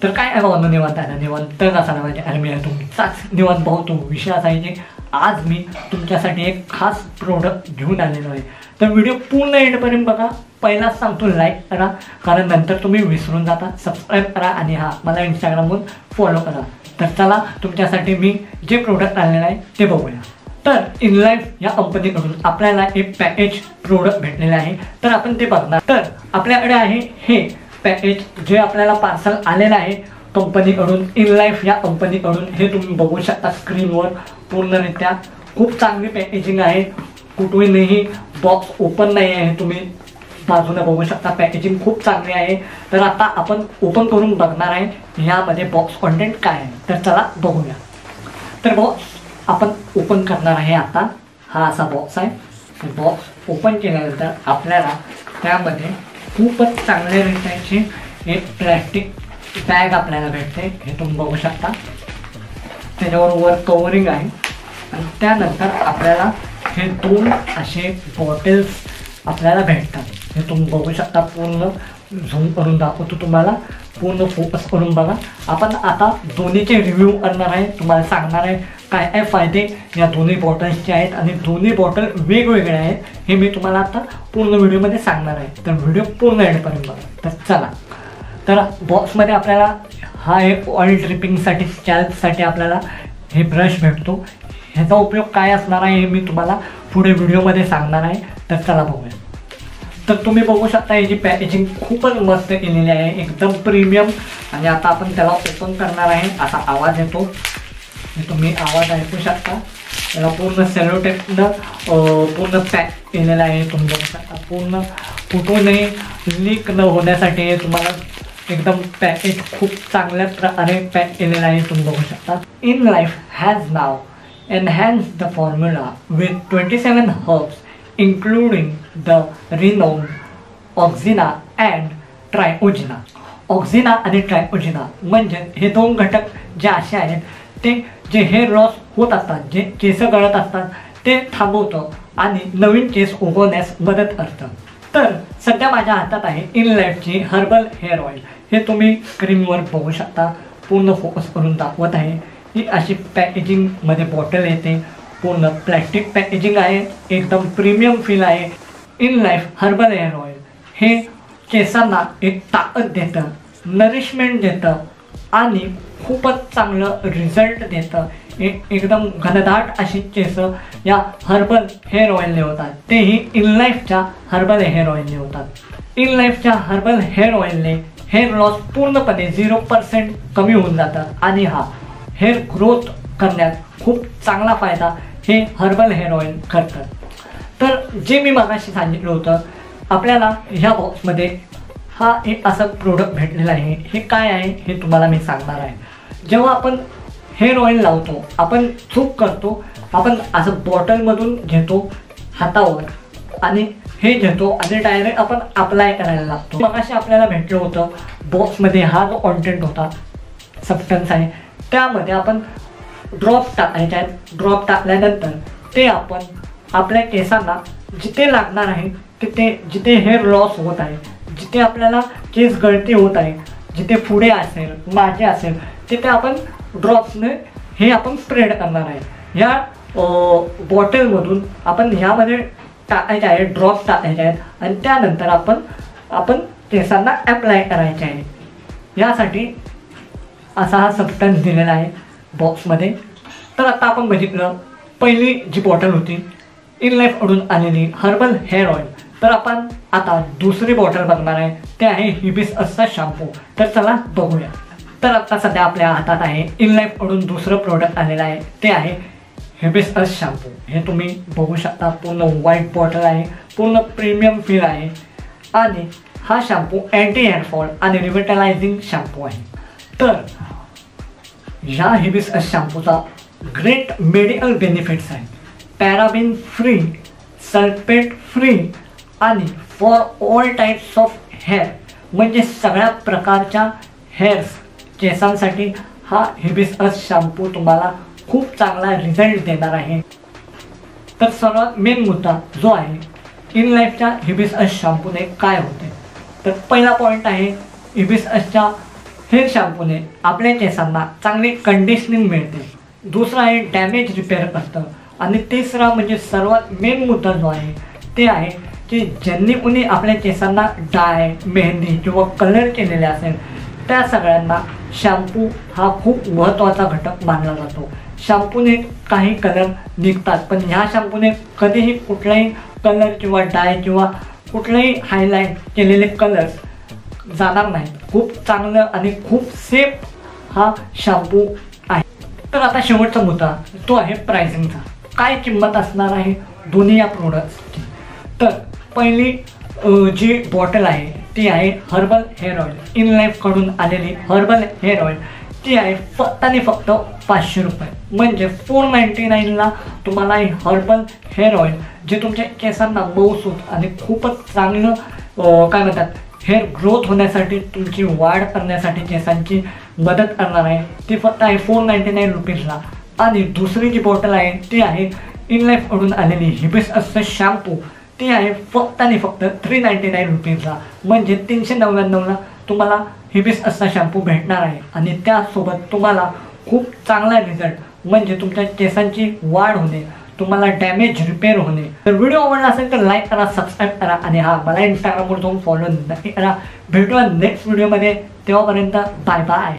तर काय आहे भाऊ निवांत आहे ना, निवांत नसायला पाहिजे. आणि मी तुमचाच निवांत भाऊ. तो विषय असा आहे की आज मी तुमच्यासाठी एक खास प्रोडक्ट घेऊन आलेलो आहे. तर व्हिडिओ पूर्ण एंडपर्यंत बघा. पहिलाच सांगतो लाईक करा, कारण नंतर तुम्ही विसरून जाता. सबस्क्राईब करा आणि मला इंस्टाग्रामवरून फॉलो करा. तर चला तुमच्यासाठी मी जे प्रोडक्ट आणलेलं आहे ते बघूया. तर इनलाईफ या कंपनीकडून आपल्याला एक पॅकेज प्रोडक्ट भेटलेलं आहे, तर आपण ते बघणार. तर आपल्याकडे आहे हे पॅकेज जे आपल्याला पार्सल आलेलं आहे कंपनीकडून, इनलाईफ या कंपनीकडून. हे तुम्ही बघू शकता स्क्रीनवर. पूर्णरित्या खूप चांगली पॅकेजिंग आहे. कुठूनही बॉक्स ओपन नाही आहे, तुम्ही बाजूला बघू शकता. पॅकेजिंग खूप चांगली आहे. तर आता आपण ओपन करून बघणार आहे यामध्ये बॉक्स कंटेंट काय आहे. तर चला बघूया. तर बॉक्स आपण ओपन करणार आहे आता. हा असा बॉक्स आहे. बॉक्स ओपन केल्यानंतर आपल्याला त्यामध्ये खूपच चांगल्या रीतीची एक प्लॅस्टिक बॅग आपल्याला भेटते. हे तुम्ही बघू शकता. त्याच्यावर वर कवरिंग आहे आणि त्यानंतर आपल्याला हे 2 असे बॉटल्स आपल्याला भेटतात. हे तुम्ही बघू शकता. पूर्ण झूम करून दाखवतो तुम्हाला. पूर्ण फोकस करून बघा. आपण आता दोन्हीचे रिव्ह्यू करणार आहे. तुम्हाला सांगणार आहे काय काय फायदे या दोन्ही बॉटल्सचे आहेत आणि दोन्ही बॉटल वेगवेगळे आहेत. हे मी तुम्हाला आता पूर्ण व्हिडिओमध्ये सांगणार आहे. तर व्हिडिओ पूर्ण एंडपर्यंत बघा. तर चला. तर बॉक्समध्ये आपल्याला हा एक ऑइल ड्रिपिंगसाठी स्कॅल्पसाठी आपल्याला हे ब्रश भेटतो. ह्याचा उपयोग काय असणार आहे हे मी तुम्हाला पुढे व्हिडिओमध्ये सांगणार आहे. तर चला बघूया. तर तुम्ही बघू शकता याची पॅकेजिंग खूपच मस्त केलेली आहे, एकदम प्रीमियम. आणि आता आपण त्याला ओपन करणार आहे. असा आवाज येतो, तुम्ही आवाज ऐकू शकता. त्याला पूर्ण सेलोटेपनं पूर्ण पॅक केलेलं आहे. तुम्ही बघू शकता. पूर्ण कुठूनही लीक न होण्यासाठी तुम्हाला एकदम पॅकेज खूप चांगल्या प्रकारे पॅक केलेलं आहे. तुम्ही बघू शकता. Inlife has now enhanced the formula with 27 herbs including the renowned oxina and triogena. ऑक्झिना आणि ट्रायोजेना म्हणजे हे 2 घटक जे असे आहेत ते जे हेअर लॉस होत असतात, जे केस गळत असतात ते थांबवतं आणि नवीन केस उगवण्यास मदत करतं. तर सध्या माझ्या हातात आहे इनलाईफची हर्बल हेअर ऑइल. हे तुम्ही स्क्रीनवर बघू शकता. पूर्ण फोकस करून दाखवत आहे. ही अशी पॅकेजिंगमध्ये बॉटल येते. पूर्ण प्लॅस्टिक पॅकेजिंग आहे. एकदम प्रीमियम फील आहे. इनलाईफ हर्बल हेअर ऑइल हे केसांना एक ताकद देतं, नरिशमेंट देतं आणि खूपच चांगलं रिझल्ट देतं. एकदम घनदाट अशी केस या हर्बल हेअर ऑइलने होतात. तेही इनलाईफच्या हर्बल हेअर ऑइलने होतात. इनलाईफच्या हर्बल हेअर ऑइलने हेअर लॉस पूर्णपणे 0% कमी होऊन जातं आणि हेअर ग्रोथ करण्यात खूप चांगला फायदा हे हर्बल हेअर ऑइल करतं. तर जे मी मगाशी सांगितलं होतं आपल्याला ह्या बॉक्समध्ये हा एक असं प्रोडक्ट भेटलेला आहे. हे काय आहे हे तुम्हाला मी सांगणार आहे. जेव्हा आपण हेअर ऑइल लावतो आपण चूक करतो. आपण असं बॉटलमधून घेतो हातावर आणि हे घेतो आणि डायरेक्ट आपण अप्लाय करायला लागतो. मगाशी आपल्याला भेटलं होतं बॉक्समध्ये हा जो कॉन्टेंट होता, सबस्टन्स आहे, त्यामध्ये आपण ड्रॉप टाकायचे आहेत. ड्रॉप टाकल्यानंतर ते आपण आपल्या केसांना जिथे लागणार आहे तिथे, जिथे हेअर लॉस होत आहे, जिथे आपल्याला केस गळती होत आहे, जिथे पुढे असेल मागे असेल तिथे आपण ड्रॉप्सने हे आपण स्प्रेड करणार आहे. ह्या बॉटलमधून आपण ह्यामध्ये टाकायचे आहे, ड्रॉप्स टाकायचे आहेत आणि त्यानंतर आपण केसांना अप्लाय करायचे आहे. यासाठी असा हा सबस्टन्स दिलेला आहे बॉक्समध्ये. तर आता आपण बघितलं पहिली जी बॉटल होती इनलाईफकडून आलेली हर्बल हेअर ऑइल. तर आपण आता दुसरी बॉटल बघणार आहे. ते आहे हिबिस्कसचा शॅम्पू. तर चला बघूया. तर आता सध्या आपल्या हातात आहे इनलाईफकडून दुसरं प्रोडक्ट आलेलं आहे. ते आहे हिबिस्कस शॅम्पू. हे तुम्ही बघू शकता. पूर्ण व्हाईट बॉटल आहे. पूर्ण प्रीमियम फील आहे आणि हा शॅम्पू अँटी हेअरफॉल आणि रिव्हिटलायझिंग शॅम्पू आहे. तर या हिबिस्कस शॅम्पूचा ग्रेट मेडिकल बेनिफिट्स आहेत. पॅराबिन फ्री, सल्फेट फ्री आणि for all types of hair म्हणजे सगळ्या प्रकारच्या हेअर्स केसांसाठी हा हिबिस्कस शॅम्पू तुम्हाला खूप चांगला रिझल्ट देणार आहे. तर सर्वात मेन मुद्दा जो आहे इनलाईफच्या हिबिस्कस शॅम्पूने काय होते. तर पहिला पॉईंट आहे हिबिस्कसच्या हे शॅम्पूने आपल्या केसांना चांगली कंडिशनिंग मिळते. दुसरं आहे डॅमेज रिपेअर करतं. आणि तिसरा म्हणजे सर्वात मेन मुद्दा जो आहे ते आहे की ज्यांनी कोणी आपल्या केसांना डाय, मेहंदी किंवा कलर केलेले असेल त्या सगळ्यांना शॅम्पू हा खूप महत्त्वाचा घटक मानला जातो. शॅम्पूने काही कलर निघतात, पण ह्या शॅम्पूने कधीही कुठलाही कलर किंवा डाय किंवा कुठलाही हायलाईट केलेले कलर्स जाणार नाहीत. खूप चांगलं आणि खूप सेफ हा शॅम्पू आहे. तर आता शेवटचा मुद्दा तो आहे प्राइसिंगचा. काय किंमत असणार आहे दोन्ही या प्रोडक्ट्सची. तर पहिली जी बॉटल आहे ती आहे हर्बल हेअर ऑइल. इन लाईफकडून आलेली हर्बल हेअर ऑइल ती आहे फक्त आणि फक्त 500 रुपये. म्हणजे 499ला तुम्हाला ही हर्बल हेअर ऑइल जे तुमच्या केसांना मऊसूत आणि खूपच चांगलं काय म्हणतात हेअर ग्रोथ होण्यासाठी, तुमची वाढ करण्यासाठी केसांची मदत करणार आहे ती फक्त आहे 499 रुपीजला. आणि दुसरी जी बॉटल आहे ती आहे इन लाईफकडून आलेली हिबिस्कस शॅम्पू. ती आहे फक्त आणि फक्त 399 रुपीजला. म्हणजे 399ला तुम्हाला हिबिस्कसचा शॅम्पू भेटणार आहे. आणि त्यासोबत तुम्हाला खूप चांगला रिझल्ट म्हणजे तुमच्या केसांची वाढ होणे, तुम्हाला डॅमेज रिपेअर होणे. तर व्हिडिओ आवडला असेल तर लाईक करा, सबस्क्राईब करा आणि मला इंस्टाग्रामवर जाऊन फॉलो नक्की करा. भेटूया नेक्स्ट व्हिडिओमध्ये. तेव्हापर्यंत बाय बाय.